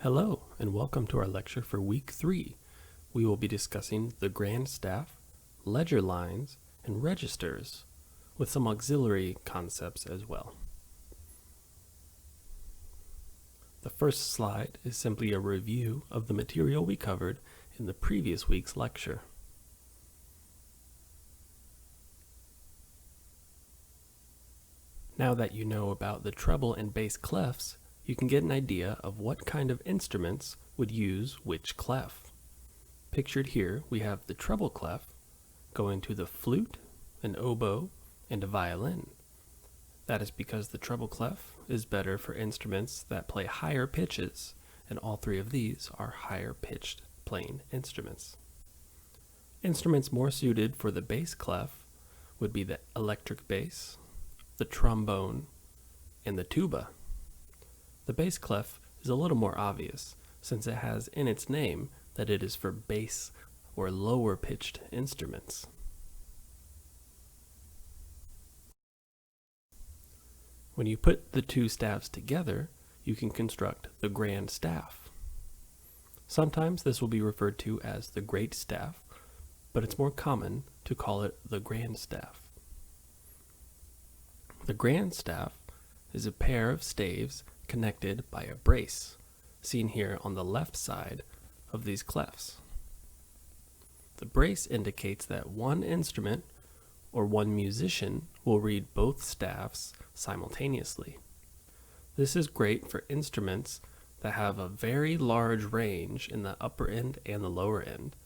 Hello, and welcome to our lecture for Week 3. We will be discussing the grand staff, ledger lines, and registers, with some auxiliary concepts as well. The first slide is simply a review of the material we covered in the previous week's lecture. Now that you know about the treble and bass clefs, you can get an idea of what kind of instruments would use which clef. Pictured here, we have the treble clef going to the flute, an oboe, and a violin. That is because the treble clef is better for instruments that play higher pitches, and all three of these are higher pitched playing instruments. Instruments more suited for the bass clef would be the electric bass, the trombone, and the tuba. The bass clef is a little more obvious, since it has in its name that it is for bass or lower pitched instruments. When you put the two staves together, you can construct the grand staff. Sometimes this will be referred to as the great staff, but it's more common to call it the grand staff. The grand staff is a pair of staves connected by a brace, seen here on the left side of these clefs. The brace indicates that one instrument or one musician will read both staffs simultaneously. This is great for instruments that have a very large range in the upper end and the lower end.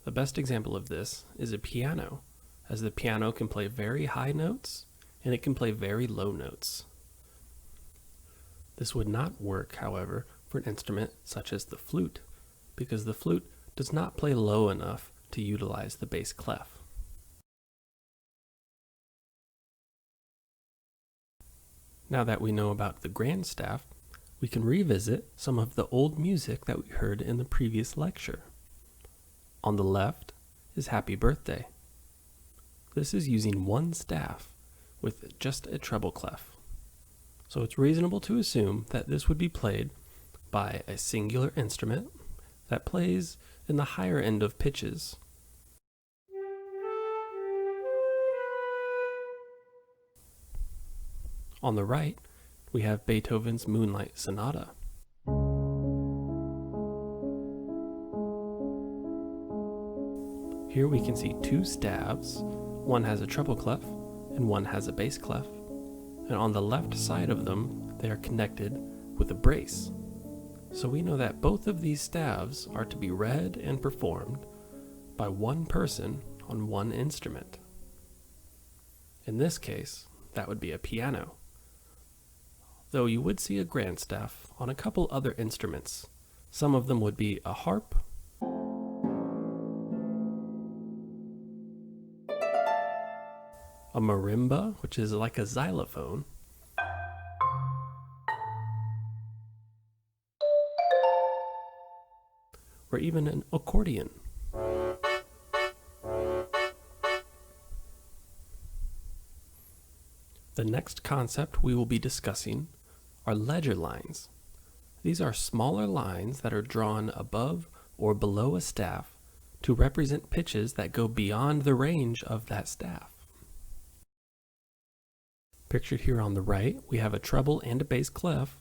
The best example of this is a piano, as the piano can play very high notes and it can play very low notes. This would not work, however, for an instrument such as the flute, because the flute does not play low enough to utilize the bass clef. Now that we know about the grand staff, we can revisit some of the old music that we heard in the previous lecture. On the left is Happy Birthday. This is using one staff with just a treble clef. So it's reasonable to assume that this would be played by a singular instrument that plays in the higher end of pitches. On the right, we have Beethoven's Moonlight Sonata. Here we can see two staves. One has a treble clef and one has a bass clef. And on the left side of them, they are connected with a brace. So we know that both of these staves are to be read and performed by one person on one instrument. In this case, that would be a piano. Though you would see a grand staff on a couple other instruments. Some of them would be a harp, a marimba, which is like a xylophone, or even an accordion. The next concept we will be discussing are ledger lines. These are smaller lines that are drawn above or below a staff to represent pitches that go beyond the range of that staff. Pictured here on the right, we have a treble and a bass clef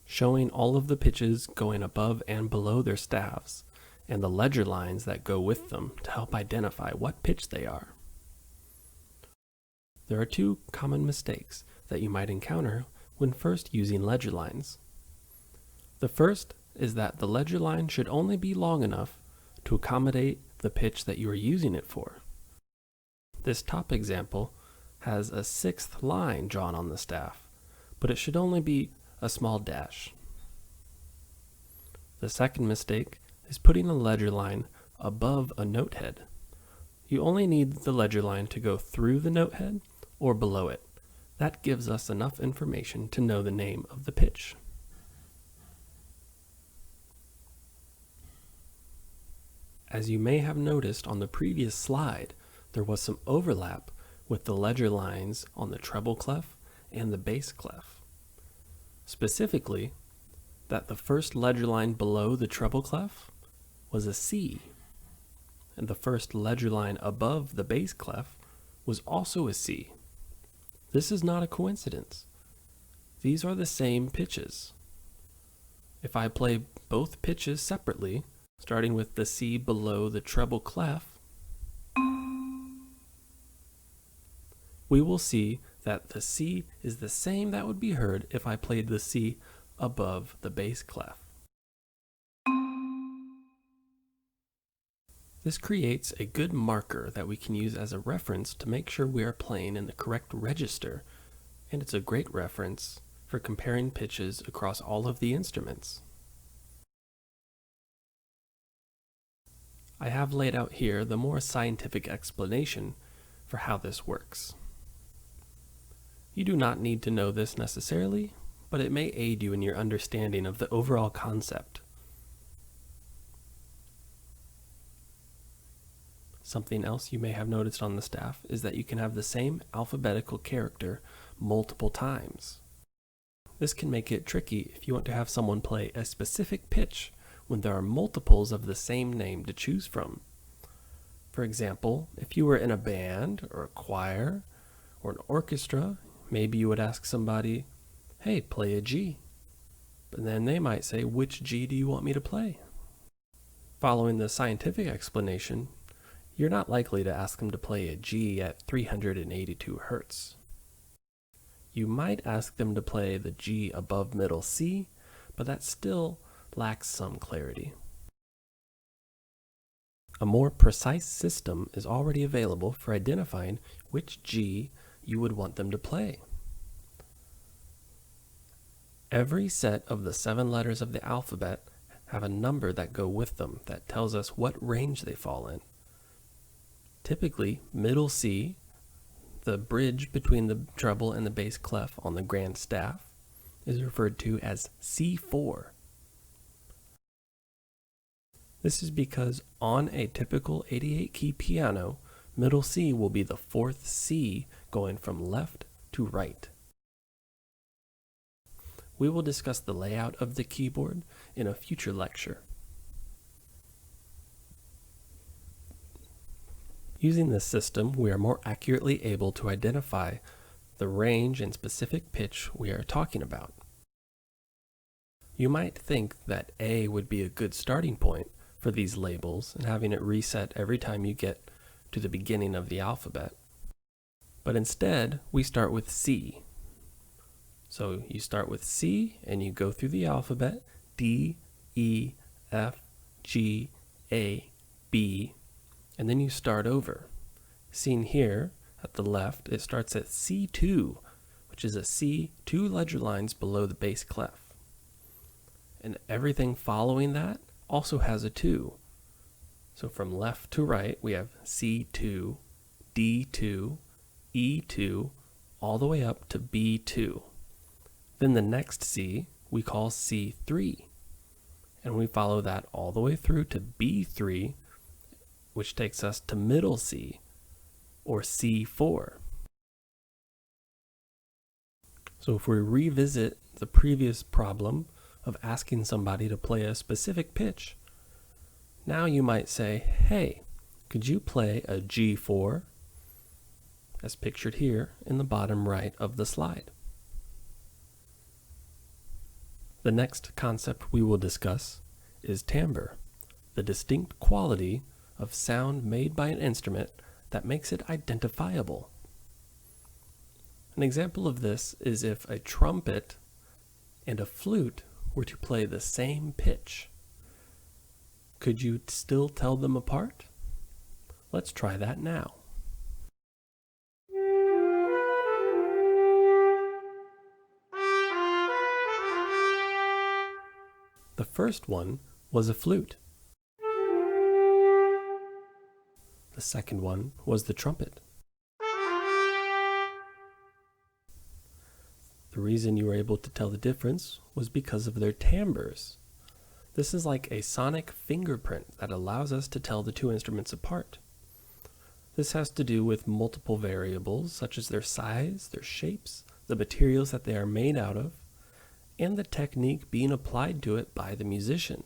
showing all of the pitches going above and below their staves, and the ledger lines that go with them to help identify what pitch they are. There are two common mistakes that you might encounter when first using ledger lines. The first is that the ledger line should only be long enough to accommodate the pitch that you are using it for. This top example has a sixth line drawn on the staff, but it should only be a small dash. The second mistake is putting a ledger line above a note head. You only need the ledger line to go through the note head or below it. That gives us enough information to know the name of the pitch. As you may have noticed on the previous slide, there was some overlap with the ledger lines on the treble clef and the bass clef. Specifically, that the first ledger line below the treble clef was a C, and the first ledger line above the bass clef was also a C. This is not a coincidence. These are the same pitches. If I play both pitches separately, starting with the C below the treble clef, we will see that the C is the same that would be heard if I played the C above the bass clef. This creates a good marker that we can use as a reference to make sure we are playing in the correct register, and it's a great reference for comparing pitches across all of the instruments. I have laid out here the more scientific explanation for how this works. You do not need to know this necessarily, but it may aid you in your understanding of the overall concept. Something else you may have noticed on the staff is that you can have the same alphabetical character multiple times. This can make it tricky if you want to have someone play a specific pitch when there are multiples of the same name to choose from. For example, if you were in a band or a choir or an orchestra, maybe you would ask somebody, "Hey, play a G." But then they might say, "Which G do you want me to play?" Following the scientific explanation, you're not likely to ask them to play a G at 382 Hertz. You might ask them to play the G above middle C, but that still lacks some clarity. A more precise system is already available for identifying which G you would want them to play. Every set of the 7 letters of the alphabet have a number that go with them that tells us what range they fall in. Typically, middle C, the bridge between the treble and the bass clef on the grand staff, is referred to as C4. This is because on a typical 88-key piano, middle C will be the 4th C going from left to right. We will discuss the layout of the keyboard in a future lecture. Using this system, we are more accurately able to identify the range and specific pitch we are talking about. You might think that A would be a good starting point for these labels and having it reset every time you get to the beginning of the alphabet. But instead, we start with C. So you start with C and you go through the alphabet, D, E, F, G, A, B, and then you start over. Seen here at the left, it starts at C2, which is a C 2 ledger lines below the bass clef. And everything following that also has a 2. So from left to right, we have C2, D2, E2, all the way up to B2. Then the next C we call C3, and we follow that all the way through to B3, which takes us to middle C, or C4. So if we revisit the previous problem of asking somebody to play a specific pitch, now you might say, "Hey, could you play a G4?" as pictured here in the bottom right of the slide. The next concept we will discuss is timbre, the distinct quality of sound made by an instrument that makes it identifiable. An example of this is if a trumpet and a flute were to play the same pitch. Could you still tell them apart? Let's try that now. The first one was a flute. The second one was the trumpet. The reason you were able to tell the difference was because of their timbres. This is like a sonic fingerprint that allows us to tell the two instruments apart. This has to do with multiple variables such as their size, their shapes, the materials that they are made out of, and the technique being applied to it by the musician.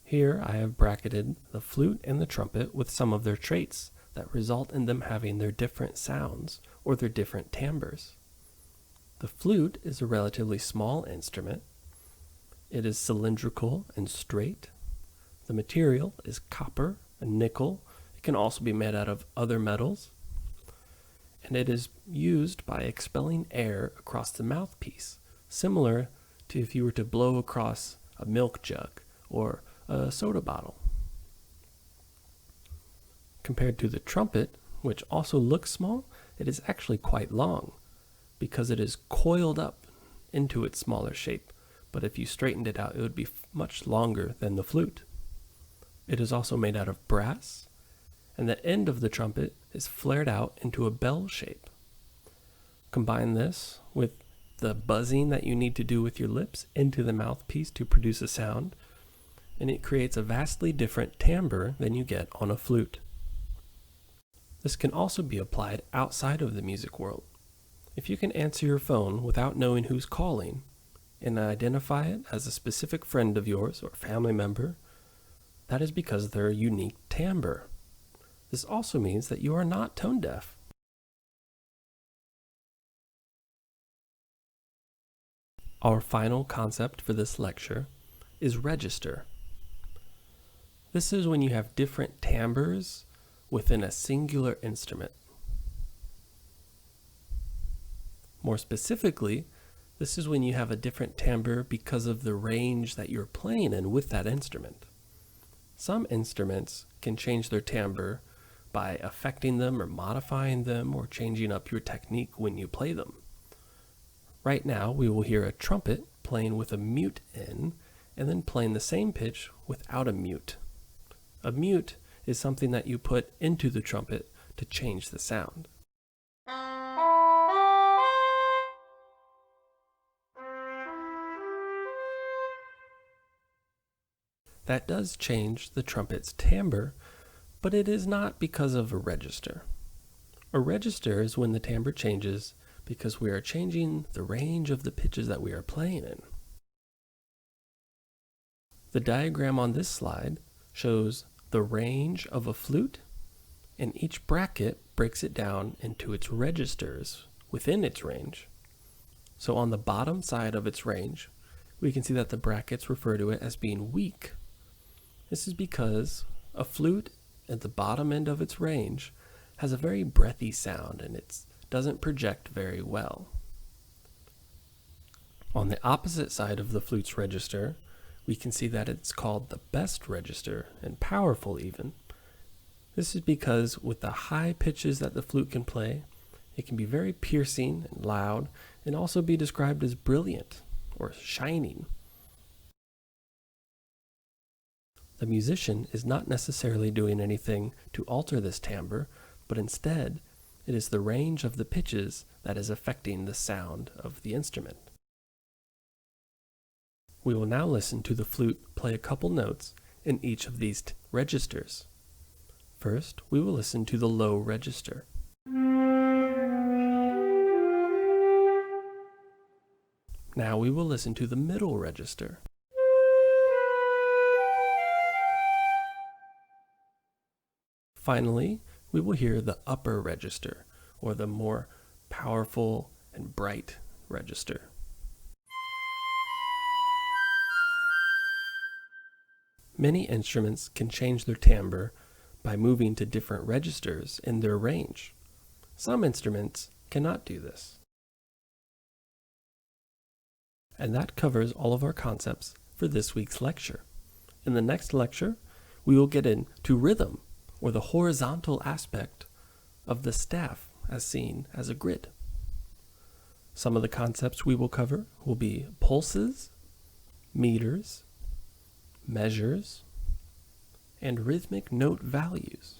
Here I have bracketed the flute and the trumpet with some of their traits that result in them having their different sounds or their different timbres. The flute is a relatively small instrument. It is cylindrical and straight. The material is copper and nickel. It can also be made out of other metals. And it is used by expelling air across the mouthpiece, similar to if you were to blow across a milk jug or a soda bottle. Compared to the trumpet, which also looks small, it is actually quite long because it is coiled up into its smaller shape. But if you straightened it out, it would be much longer than the flute. It is also made out of brass, and the end of the trumpet is flared out into a bell shape. Combine this with the buzzing that you need to do with your lips into the mouthpiece to produce a sound, and it creates a vastly different timbre than you get on a flute. This can also be applied outside of the music world. If you can answer your phone without knowing who's calling, and identify it as a specific friend of yours or family member, that is because of their unique timbre. This also means that you are not tone deaf. Our final concept for this lecture is register. This is when you have different timbres within a singular instrument. More specifically, this is when you have a different timbre because of the range that you're playing in with that instrument. Some instruments can change their timbre by affecting them or modifying them or changing up your technique when you play them. Right now, we will hear a trumpet playing with a mute in and then playing the same pitch without a mute. A mute is something that you put into the trumpet to change the sound. That does change the trumpet's timbre, but it is not because of a register. A register is when the timbre changes because we are changing the range of the pitches that we are playing in. The diagram on this slide shows the range of a flute, and each bracket breaks it down into its registers within its range. So on the bottom side of its range, we can see that the brackets refer to it as being weak. This is because a flute at the bottom end of its range has a very breathy sound and it doesn't project very well. On the opposite side of the flute's register, we can see that it's called the best register and powerful even. This is because with the high pitches that the flute can play, it can be very piercing and loud and also be described as brilliant or shining. The musician is not necessarily doing anything to alter this timbre, but instead, it is the range of the pitches that is affecting the sound of the instrument. We will now listen to the flute play a couple notes in each of these registers. First, we will listen to the low register. Now we will listen to the middle register. Finally, we will hear the upper register, or the more powerful and bright register. Many instruments can change their timbre by moving to different registers in their range. Some instruments cannot do this. And that covers all of our concepts for this week's lecture. In the next lecture, we will get into rhythm, or the horizontal aspect of the staff as seen as a grid. Some of the concepts we will cover will be pulses, meters, measures, and rhythmic note values.